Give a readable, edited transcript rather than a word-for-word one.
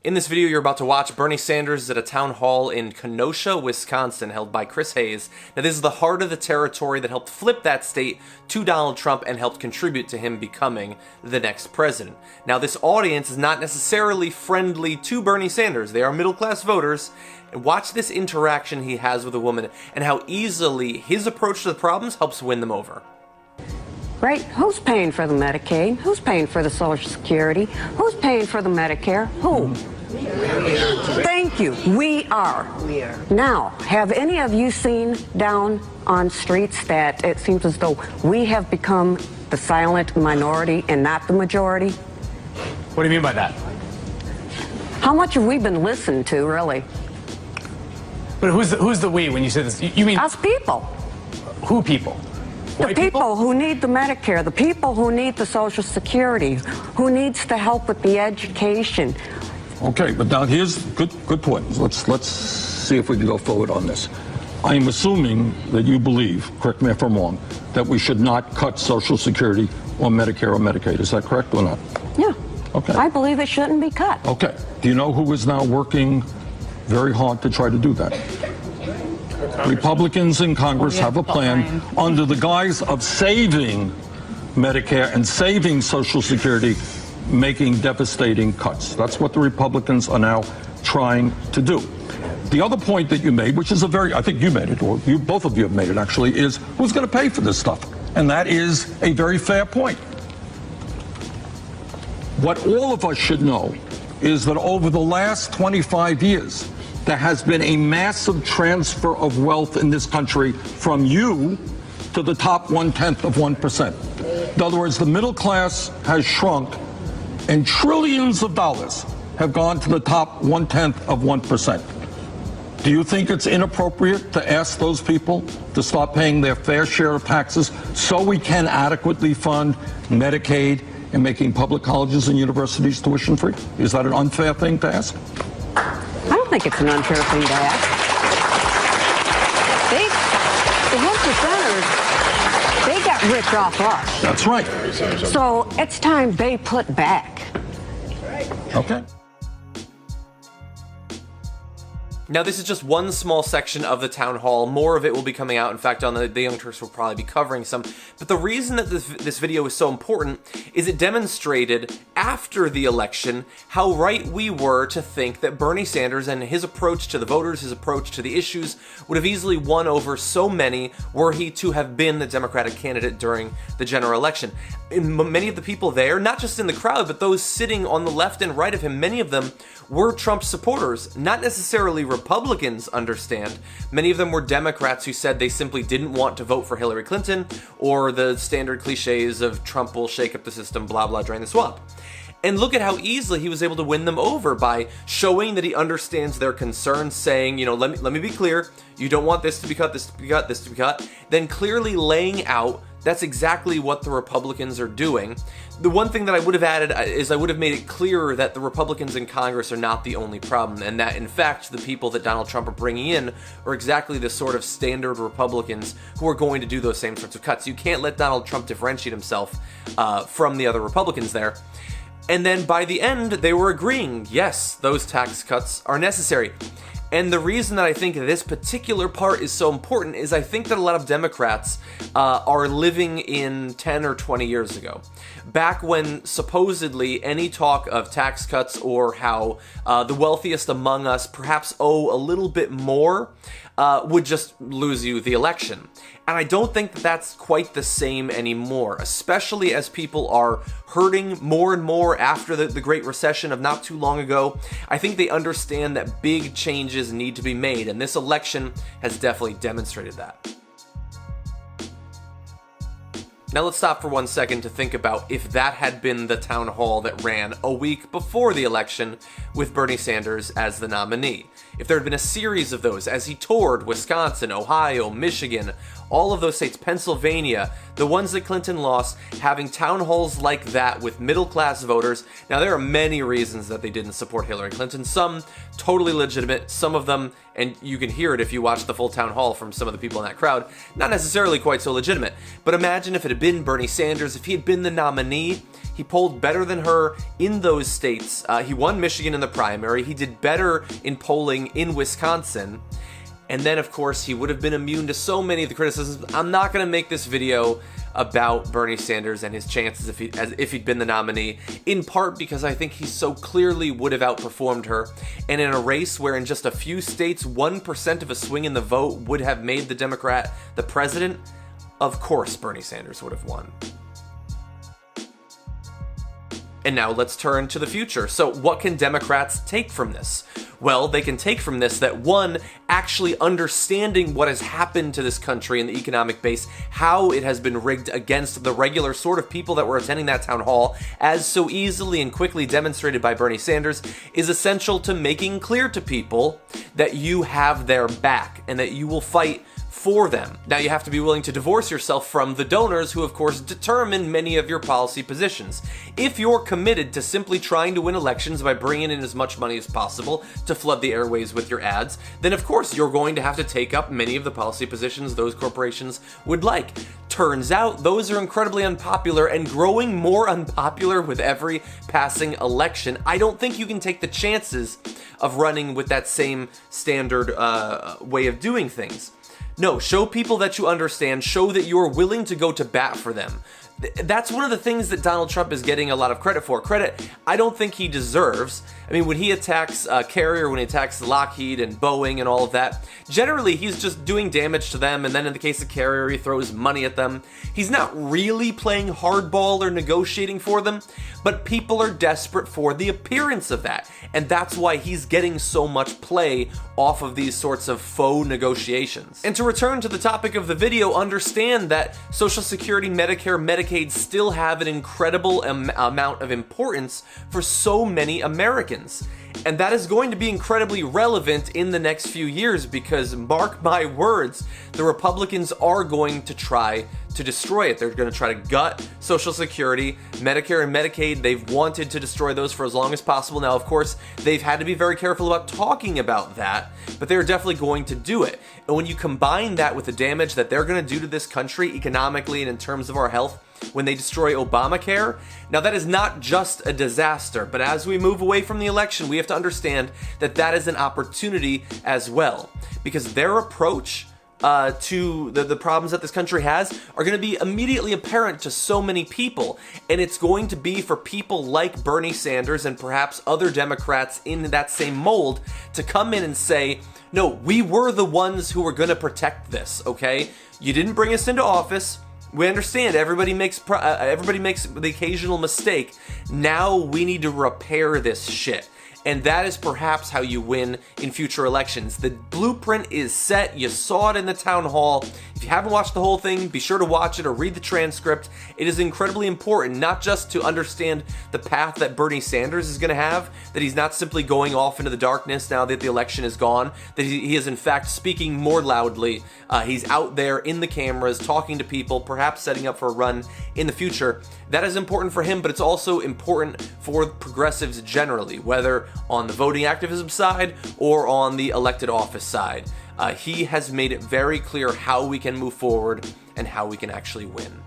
In this video you're about to watch, Bernie Sanders is at a town hall in Kenosha, Wisconsin, held by Chris Hayes. Now this is the heart of the territory that helped flip that state to Donald Trump and helped contribute to him becoming the next president. Now this audience is not necessarily friendly to Bernie Sanders. They are middle-class voters. And watch this interaction he has with a woman and how easily his approach to the problems helps win them over. Right? Who's paying for the Medicaid? Who's paying for the Social Security? Who's paying for the Medicare? Who? Thank you. We are. Now, have any of you seen down on streets that it seems as though we have become the silent minority and not the majority? What do you mean by that? How much have we been listened to, really? But who's the we when you say this? You mean us people. Who people? The people who need the Medicare, the people who need the Social Security, who needs the help with the education. Okay, but now here's good point. Let's see if we can go forward on this. I am assuming that you believe, correct me if I'm wrong, that we should not cut Social Security or Medicare or Medicaid. Is that correct or not? Yeah. Okay. I believe it shouldn't be cut. Okay. Do you know who is now working very hard to try to do that? Republicans in Congress have a plan under the guise of saving Medicare and saving Social Security, making devastating cuts. That's what the Republicans are now trying to do. The other point that you made, which is I think you made it, or both of you have made it actually, is who's going to pay for this stuff? And that is a very fair point. What all of us should know is that over the last 25 years, there has been a massive transfer of wealth in this country from you to the top 1/10 of 1%. In other words, the middle class has shrunk and trillions of dollars have gone to the top 1/10 of 1%. Do you think it's inappropriate to ask those people to start paying their fair share of taxes so we can adequately fund Medicaid and making public colleges and universities tuition free? Is that an unfair thing to ask? I don't think it's an unfair thing to ask. The 1%ers, they got rich off us. That's right. So it's time they put back. Okay. Now this is just one small section of the town hall. More of it will be coming out. In fact, on the Young Turks will probably be covering some. But the reason that this video is so important is it demonstrated after the election how right we were to think that Bernie Sanders and his approach to the voters, his approach to the issues, would have easily won over so many were he to have been the Democratic candidate during the general election. And many of the people there, not just in the crowd, but those sitting on the left and right of him, many of them were Trump supporters, not necessarily Republicans, understand. Many of them were Democrats who said they simply didn't want to vote for Hillary Clinton, or the standard cliches of Trump will shake up the system, blah blah, during the swap. And look at how easily he was able to win them over by showing that he understands their concerns, saying, you know, let me be clear, you don't want this to be cut, this to be cut, this to be cut, then clearly laying out that's exactly what the Republicans are doing. The one thing that I would have added is I would have made it clearer that the Republicans in Congress are not the only problem, and that, in fact, the people that Donald Trump are bringing in are exactly the sort of standard Republicans who are going to do those same sorts of cuts. You can't let Donald Trump differentiate himself from the other Republicans there. And then by the end, they were agreeing, yes, those tax cuts are necessary. And the reason that I think this particular part is so important is I think that a lot of Democrats are living in 10 or 20 years ago. Back when supposedly any talk of tax cuts or how the wealthiest among us perhaps owe a little bit more would just lose you the election. And I don't think that that's quite the same anymore, especially as people are hurting more and more after the Great Recession of not too long ago. I think they understand that big changes need to be made, and this election has definitely demonstrated that. Now let's stop for 1 second to think about if that had been the town hall that ran a week before the election with Bernie Sanders as the nominee. If there had been a series of those as he toured Wisconsin, Ohio, Michigan, all of those states, Pennsylvania, the ones that Clinton lost, having town halls like that with middle-class voters. Now, there are many reasons that they didn't support Hillary Clinton. Some totally legitimate, some of them, and you can hear it if you watch the full town hall from some of the people in that crowd, not necessarily quite so legitimate. But imagine if it had been Bernie Sanders, if he had been the nominee. He polled better than her in those states. He won Michigan in the primary. He did better in polling in Wisconsin. And then, of course, he would have been immune to so many of the criticisms. I'm not going to make this video about Bernie Sanders and his chances if he'd been the nominee, in part because I think he so clearly would have outperformed her. And in a race where in just a few states, 1% of a swing in the vote would have made the Democrat the president, of course Bernie Sanders would have won. And now let's turn to the future. So what can Democrats take from this? Well, they can take from this that, one, actually understanding what has happened to this country and the economic base, how it has been rigged against the regular sort of people that were attending that town hall, as so easily and quickly demonstrated by Bernie Sanders, is essential to making clear to people that you have their back and that you will fight for them. Now, you have to be willing to divorce yourself from the donors who, of course, determine many of your policy positions. If you're committed to simply trying to win elections by bringing in as much money as possible to flood the airways with your ads, then of course you're going to have to take up many of the policy positions those corporations would like. Turns out those are incredibly unpopular and growing more unpopular with every passing election. I don't think you can take the chances of running with that same standard way of doing things. No, show people that you understand, show that you're willing to go to bat for them. That's one of the things that Donald Trump is getting a lot of credit for. Credit I don't think he deserves. I mean, when he attacks Carrier, when he attacks Lockheed and Boeing and all of that, generally he's just doing damage to them, and then in the case of Carrier, he throws money at them. He's not really playing hardball or negotiating for them, but people are desperate for the appearance of that, and that's why he's getting so much play off of these sorts of faux negotiations. And to return to the topic of the video, understand that Social Security, Medicare, Medicaid still have an incredible amount of importance for so many Americans. And that is going to be incredibly relevant in the next few years because, mark my words, the Republicans are going to try to destroy it. They're going to try to gut Social Security, Medicare, and Medicaid. They've wanted to destroy those for as long as possible. Now, of course, they've had to be very careful about talking about that, but they're definitely going to do it. And when you combine that with the damage that they're going to do to this country economically and in terms of our health, when they destroy Obamacare, now that is not just a disaster, but as we move away from the election, we have to understand that that is an opportunity as well, because their approach to the problems that this country has are going to be immediately apparent to so many people, and it's going to be for people like Bernie Sanders and perhaps other Democrats in that same mold to come in and say, no, we were the ones who were going to protect this, okay? You didn't bring us into office. We understand everybody makes the occasional mistake. Now we need to repair this shit. And that is perhaps how you win in future elections. The blueprint is set. You saw it in the town hall. If you haven't watched the whole thing, be sure to watch it or read the transcript. It is incredibly important, not just to understand the path that Bernie Sanders is going to have, that he's not simply going off into the darkness now that the election is gone, that he is in fact speaking more loudly. He's out there in the cameras, talking to people, perhaps setting up for a run in the future. That is important for him, but it's also important for progressives generally, whether on the voting activism side or on the elected office side. He has made it very clear how we can move forward and how we can actually win.